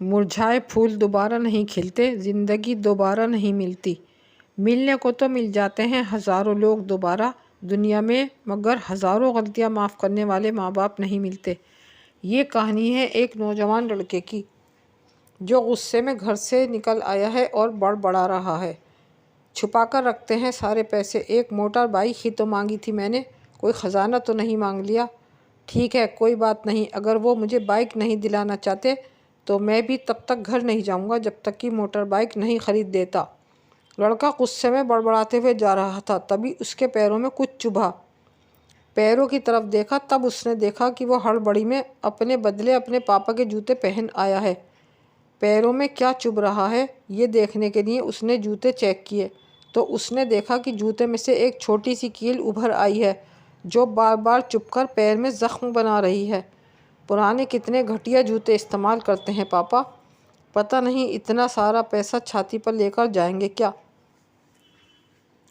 मुरझाए फूल दोबारा नहीं खिलते, ज़िंदगी दोबारा नहीं मिलती। मिलने को तो मिल जाते हैं हज़ारों लोग दोबारा दुनिया में, मगर हज़ारों गलतियां माफ़ करने वाले माँ बाप नहीं मिलते। ये कहानी है एक नौजवान लड़के की जो गुस्से में घर से निकल आया है और बड़बड़ा रहा है। छुपा कर रखते हैं सारे पैसे, एक मोटर बाइक ही तो मांगी थी मैंने, कोई ख़जाना तो नहीं मांग लिया। ठीक है, कोई बात नहीं, अगर वो मुझे बाइक नहीं दिलाना चाहते तो मैं भी तब तक घर नहीं जाऊंगा जब तक कि मोटर बाइक नहीं ख़रीद देता। लड़का गुस्से में बड़बड़ाते हुए जा रहा था, तभी उसके पैरों में कुछ चुभा। पैरों की तरफ देखा, तब उसने देखा कि वो हड़बड़ी में अपने बदले अपने पापा के जूते पहन आया है। पैरों में क्या चुभ रहा है ये देखने के लिए उसने जूते चेक किए तो उसने देखा कि जूते में से एक छोटी सी कील उभर आई है जो बार बार चुभकर पैर में ज़ख्म बना रही है। पुराने कितने घटिया जूते इस्तेमाल करते हैं पापा, पता नहीं इतना सारा पैसा छाती पर लेकर जाएंगे क्या।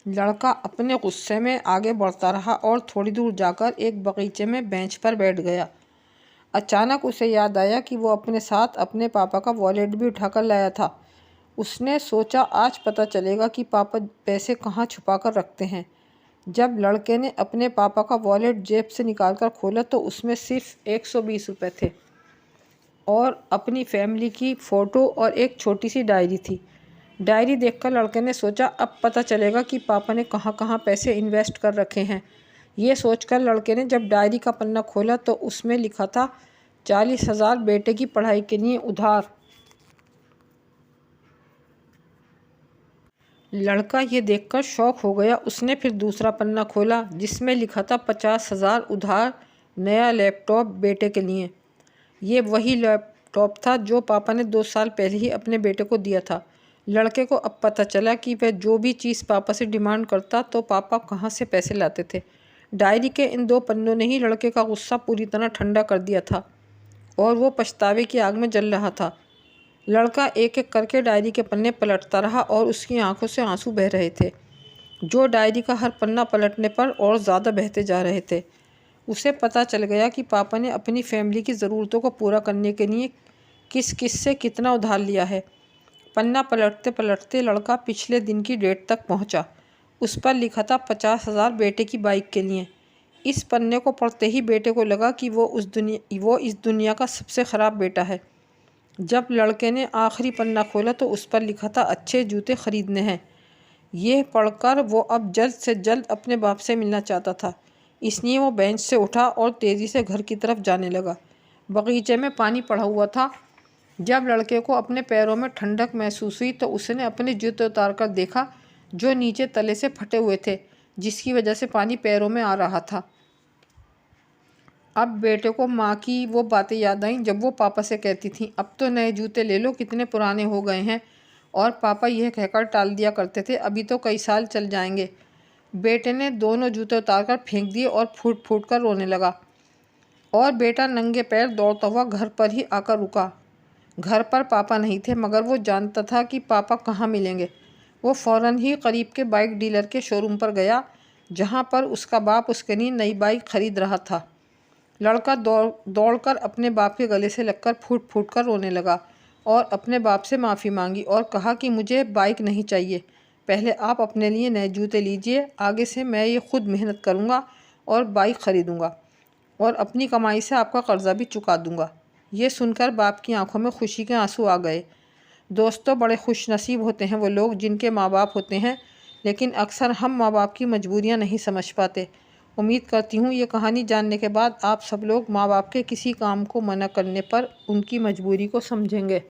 लड़का अपने गुस्से में आगे बढ़ता रहा और थोड़ी दूर जाकर एक बगीचे में बेंच पर बैठ गया। अचानक उसे याद आया कि वो अपने साथ अपने पापा का वॉलेट भी उठाकर लाया था। उसने सोचा आज पता चलेगा कि पापा पैसे कहाँ छुपा कर रखते हैं। जब लड़के ने अपने पापा का वॉलेट जेब से निकालकर खोला तो उसमें सिर्फ 120 रुपये थे और अपनी फैमिली की फ़ोटो और एक छोटी सी डायरी थी। डायरी देखकर लड़के ने सोचा अब पता चलेगा कि पापा ने कहाँ कहाँ पैसे इन्वेस्ट कर रखे हैं। ये सोचकर लड़के ने जब डायरी का पन्ना खोला तो उसमें लिखा था 40,000 बेटे की पढ़ाई के लिए उधार। लड़का ये देखकर शौक हो गया। उसने फिर दूसरा पन्ना खोला जिसमें लिखा था 50,000 उधार नया लैपटॉप बेटे के लिए। ये वही लैपटॉप था जो पापा ने 2 साल पहले ही अपने बेटे को दिया था। लड़के को अब पता चला कि वह जो भी चीज़ पापा से डिमांड करता तो पापा कहाँ से पैसे लाते थे। डायरी के इन 2 पन्नों ने ही लड़के का गुस्सा पूरी तरह ठंडा कर दिया था और वो पछतावे की आग में जल रहा था। लड़का एक एक करके डायरी के पन्ने पलटता रहा और उसकी आंखों से आंसू बह रहे थे, जो डायरी का हर पन्ना पलटने पर और ज़्यादा बहते जा रहे थे। उसे पता चल गया कि पापा ने अपनी फैमिली की ज़रूरतों को पूरा करने के लिए किस किस से कितना उधार लिया है। पन्ना पलटते पलटते लड़का पिछले दिन की डेट तक पहुंचा। उस पर लिखा था 50,000 बेटे की बाइक के लिए। इस पन्ने को पढ़ते ही बेटे को लगा कि वो इस दुनिया का सबसे ख़राब बेटा है। जब लड़के ने आखिरी पन्ना खोला तो उस पर लिखा था अच्छे जूते खरीदने हैं। ये पढ़कर वो अब जल्द से जल्द अपने बाप से मिलना चाहता था, इसलिए वो बेंच से उठा और तेज़ी से घर की तरफ जाने लगा। बगीचे में पानी पड़ा हुआ था। जब लड़के को अपने पैरों में ठंडक महसूस हुई तो उसने अपने जूते उतार कर देखा जो नीचे तले से फटे हुए थे, जिसकी वजह से पानी पैरों में आ रहा था। अब बेटे को माँ की वो बातें याद आईं जब वो पापा से कहती थी अब तो नए जूते ले लो, कितने पुराने हो गए हैं। और पापा यह कहकर टाल दिया करते थे अभी तो कई साल चल जाएंगे। बेटे ने दोनों जूते उतारकर फेंक दिए और फूट फूट कर रोने लगा और बेटा नंगे पैर दौड़ता हुआ घर पर ही आकर रुका। घर पर पापा नहीं थे, मगर वो जानता था कि पापा कहाँ मिलेंगे। वो फ़ौरन ही करीब के बाइक डीलर के शोरूम पर गया जहाँ पर उसका बाप उसके लिए नई बाइक खरीद रहा था। लड़का दौड़कर अपने बाप के गले से लगकर फूट फूट कर रोने लगा और अपने बाप से माफ़ी मांगी और कहा कि मुझे बाइक नहीं चाहिए, पहले आप अपने लिए नए जूते लीजिए, आगे से मैं ये खुद मेहनत करूँगा और बाइक ख़रीदूँगा और अपनी कमाई से आपका कर्ज़ा भी चुका दूँगा। ये सुनकर बाप की आंखों में खुशी के आंसू आ गए। दोस्तों, बड़े खुशनसीब होते हैं वो लोग जिनके माँ बाप होते हैं, लेकिन अक्सर हम माँ बाप की मजबूरियाँ नहीं समझ पाते। उम्मीद करती हूँ ये कहानी जानने के बाद आप सब लोग माँ बाप के किसी काम को मना करने पर उनकी मजबूरी को समझेंगे।